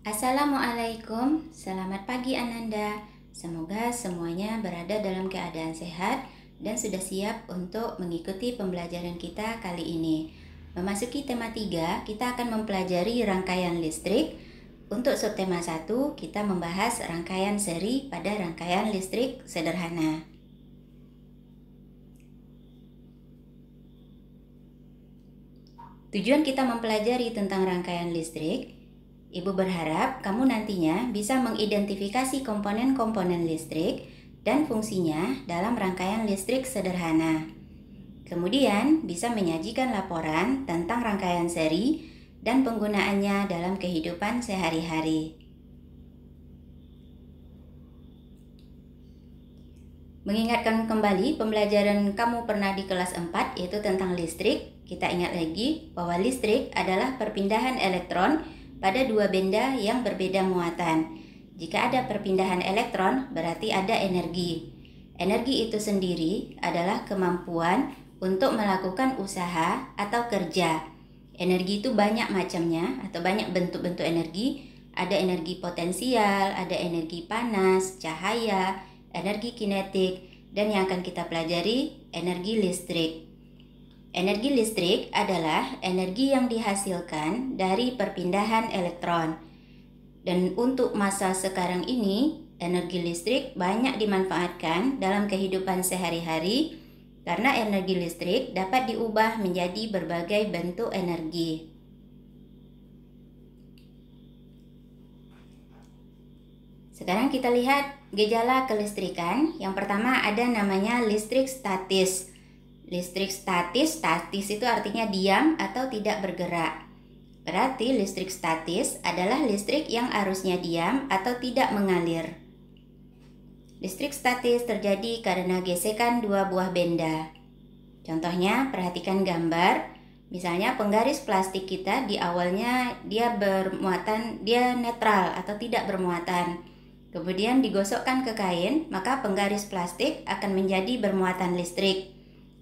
Assalamualaikum, selamat pagi Ananda. Semoga semuanya berada dalam keadaan sehat dan sudah siap untuk mengikuti pembelajaran kita kali ini. Memasuki tema 3, kita akan mempelajari rangkaian listrik. Untuk subtema 1, kita membahas rangkaian seri pada rangkaian listrik sederhana. Tujuan kita mempelajari tentang rangkaian listrik, Ibu berharap kamu nantinya bisa mengidentifikasi komponen-komponen listrik dan fungsinya dalam rangkaian listrik sederhana. Kemudian bisa menyajikan laporan tentang rangkaian seri dan penggunaannya dalam kehidupan sehari-hari. Mengingatkan kembali pembelajaran kamu pernah di kelas 4 yaitu tentang listrik. Kita ingat lagi bahwa listrik adalah perpindahan elektron pada dua benda yang berbeda muatan. Jika ada perpindahan elektron, berarti ada energi. Energi itu sendiri adalah kemampuan untuk melakukan usaha atau kerja. Energi itu banyak macamnya atau banyak bentuk-bentuk energi. Ada energi potensial, ada energi panas, cahaya, energi kinetik, dan yang akan kita pelajari, energi listrik. Energi listrik adalah energi yang dihasilkan dari perpindahan elektron. Dan untuk masa sekarang ini, energi listrik banyak dimanfaatkan dalam kehidupan sehari-hari karena energi listrik dapat diubah menjadi berbagai bentuk energi. Sekarang kita lihat gejala kelistrikan. Yang pertama ada namanya listrik statis. Listrik statis itu artinya diam atau tidak bergerak. Berarti listrik statis adalah listrik yang arusnya diam atau tidak mengalir. Listrik statis terjadi karena gesekan dua buah benda. Contohnya, perhatikan gambar. Misalnya penggaris plastik kita di awalnya dia netral atau tidak bermuatan. Kemudian digosokkan ke kain, maka penggaris plastik akan menjadi bermuatan listrik.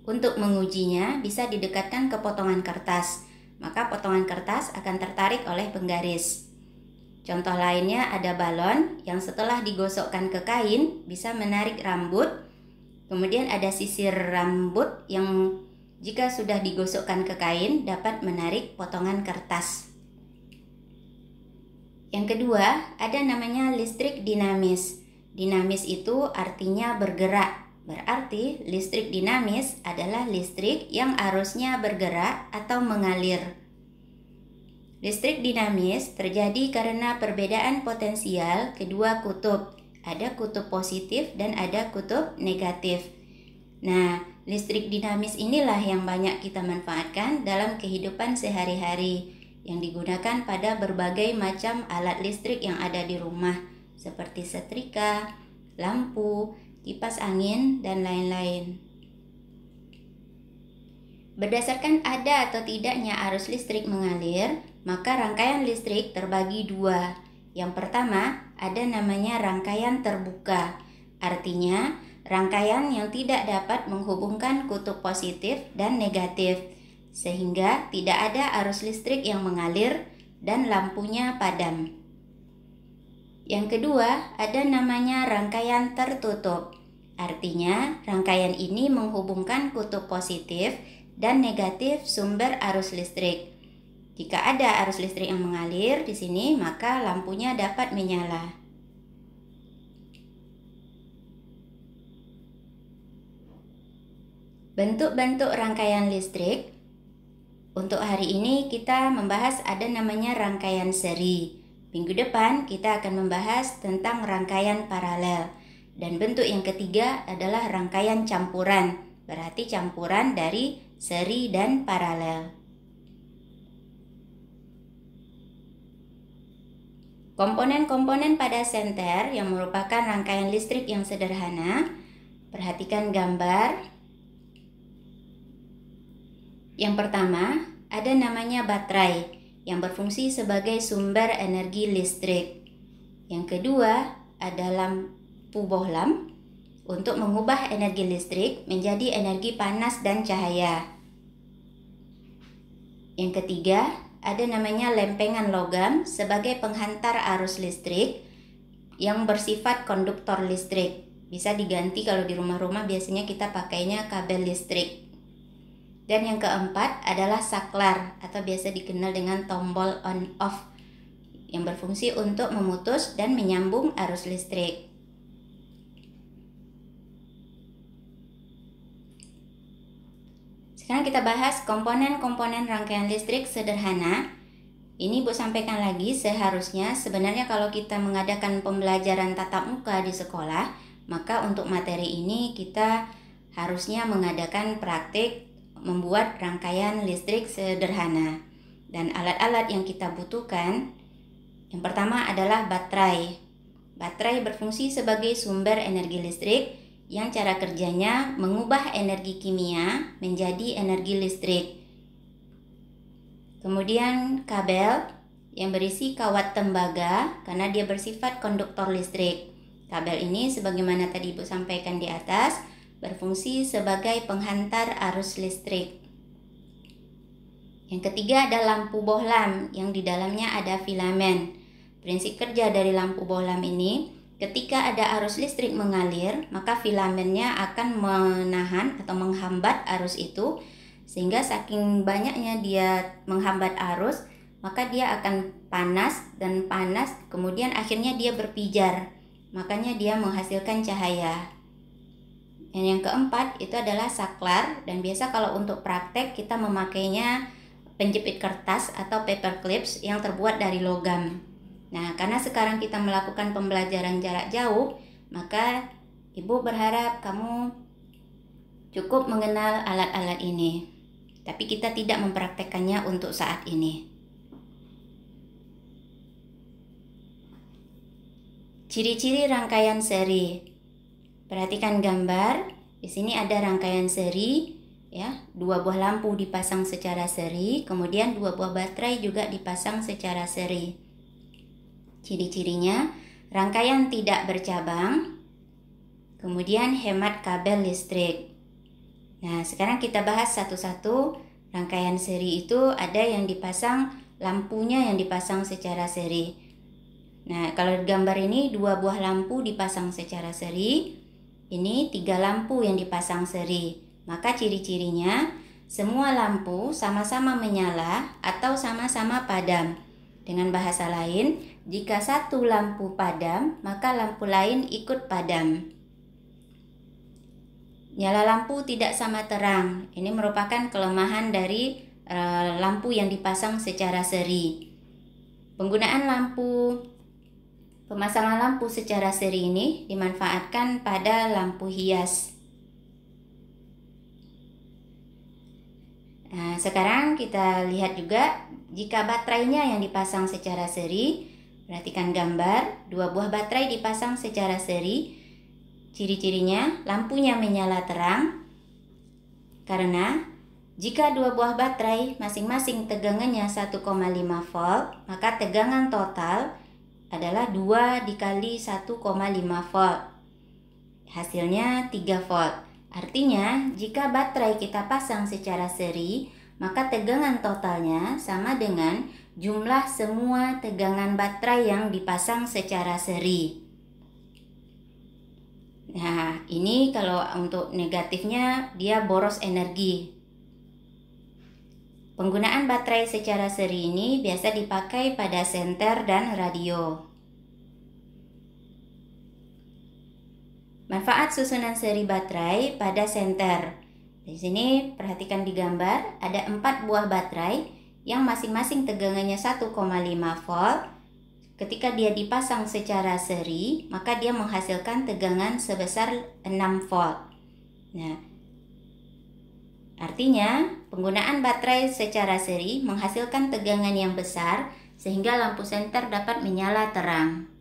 Untuk mengujinya bisa didekatkan ke potongan kertas, maka potongan kertas akan tertarik oleh penggaris. Contoh lainnya ada balon yang setelah digosokkan ke kain bisa menarik rambut. Kemudian ada sisir rambut yang jika sudah digosokkan ke kain dapat menarik potongan kertas. Yang kedua ada namanya listrik dinamis. Dinamis itu artinya bergerak. Berarti listrik dinamis adalah listrik yang arusnya bergerak atau mengalir. Listrik dinamis terjadi karena perbedaan potensial kedua kutub. Ada kutub positif dan ada kutub negatif. Nah, listrik dinamis inilah yang banyak kita manfaatkan dalam kehidupan sehari-hari yang digunakan pada berbagai macam alat listrik yang ada di rumah seperti setrika, lampu, kipas angin, dan lain-lain. Berdasarkan ada atau tidaknya arus listrik mengalir, maka rangkaian listrik terbagi dua. Yang pertama, ada namanya rangkaian terbuka. Artinya, rangkaian yang tidak dapat menghubungkan kutub positif dan negatif, sehingga tidak ada arus listrik yang mengalir dan lampunya padam. Yang kedua, ada namanya rangkaian tertutup. Artinya, rangkaian ini menghubungkan kutub positif dan negatif sumber arus listrik. Jika ada arus listrik yang mengalir di sini, maka lampunya dapat menyala. Bentuk-bentuk rangkaian listrik. Untuk hari ini kita membahas ada namanya rangkaian seri. Minggu depan kita akan membahas tentang rangkaian paralel. Dan bentuk yang ketiga adalah rangkaian campuran. Berarti campuran dari seri dan paralel. Komponen-komponen pada senter yang merupakan rangkaian listrik yang sederhana. Perhatikan gambar. Yang pertama, ada namanya baterai yang berfungsi sebagai sumber energi listrik. Yang kedua, ada lampu bohlam untuk mengubah energi listrik menjadi energi panas dan cahaya. Yang ketiga, ada namanya lempengan logam sebagai penghantar arus listrik yang bersifat konduktor listrik. Bisa diganti kalau di rumah-rumah biasanya kita pakainya kabel listrik. Dan yang keempat adalah saklar atau biasa dikenal dengan tombol on off yang berfungsi untuk memutus dan menyambung arus listrik. Sekarang kita bahas komponen-komponen rangkaian listrik sederhana. Ini Bu sampaikan lagi, seharusnya sebenarnya kalau kita mengadakan pembelajaran tatap muka di sekolah, maka untuk materi ini kita harusnya mengadakan praktik membuat rangkaian listrik sederhana. Dan alat-alat yang kita butuhkan, yang pertama adalah baterai. Baterai berfungsi sebagai sumber energi listrik yang cara kerjanya mengubah energi kimia menjadi energi listrik. Kemudian kabel yang berisi kawat tembaga karena dia bersifat konduktor listrik. Kabel ini sebagaimana tadi Ibu sampaikan di atas berfungsi sebagai penghantar arus listrik. Yang ketiga ada lampu bohlam yang di dalamnya ada filamen. Prinsip kerja dari lampu bohlam ini, ketika ada arus listrik mengalir, maka filamennya akan menahan atau menghambat arus itu, sehingga saking banyaknya dia menghambat arus, maka dia akan panas dan panas, kemudian akhirnya dia berpijar, makanya dia menghasilkan cahaya. Dan yang keempat itu adalah saklar, dan biasa kalau untuk praktek kita memakainya penjepit kertas atau paper clips yang terbuat dari logam. Nah, karena sekarang kita melakukan pembelajaran jarak jauh, maka Ibu berharap kamu cukup mengenal alat-alat ini. Tapi kita tidak mempraktekkannya untuk saat ini. Ciri-ciri rangkaian seri. Perhatikan gambar. Di sini ada rangkaian seri, ya. 2 buah lampu dipasang secara seri, kemudian 2 buah baterai juga dipasang secara seri. Ciri-cirinya, rangkaian tidak bercabang, kemudian hemat kabel listrik. Nah, sekarang kita bahas satu-satu. Rangkaian seri itu ada yang dipasang, lampunya yang dipasang secara seri. Nah, kalau di gambar ini 2 buah lampu dipasang secara seri, ini 3 lampu yang dipasang seri. Maka ciri-cirinya, semua lampu sama-sama menyala atau sama-sama padam. Dengan bahasa lain, jika satu lampu padam, maka lampu lain ikut padam. Nyala lampu tidak sama terang. Ini merupakan kelemahan dari lampu yang dipasang secara seri. Pemasangan lampu secara seri ini dimanfaatkan pada lampu hias. Nah, sekarang kita lihat juga jika baterainya yang dipasang secara seri. Perhatikan gambar, 2 buah baterai dipasang secara seri. Ciri-cirinya, lampunya menyala terang. Karena jika 2 buah baterai masing-masing tegangannya 1,5 volt, maka tegangan total adalah 2 dikali 1,5 volt. Hasilnya 3 volt. Artinya, jika baterai kita pasang secara seri, maka tegangan totalnya sama dengan jumlah semua tegangan baterai yang dipasang secara seri. Nah, ini kalau untuk negatifnya dia boros energi. Penggunaan baterai secara seri ini biasa dipakai pada senter dan radio. Manfaat susunan seri baterai pada senter. Di sini perhatikan di gambar ada 4 buah baterai yang masing-masing tegangannya 1,5 volt. Ketika dia dipasang secara seri, maka dia menghasilkan tegangan sebesar 6 volt. Nah, artinya penggunaan baterai secara seri menghasilkan tegangan yang besar sehingga lampu senter dapat menyala terang.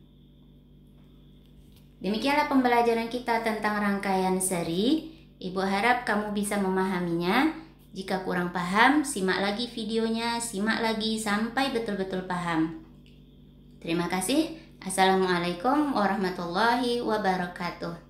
Demikianlah pembelajaran kita tentang rangkaian seri. Ibu harap kamu bisa memahaminya. Jika kurang paham, simak lagi videonya, simak lagi sampai betul-betul paham. Terima kasih. Assalamualaikum warahmatullahi wabarakatuh.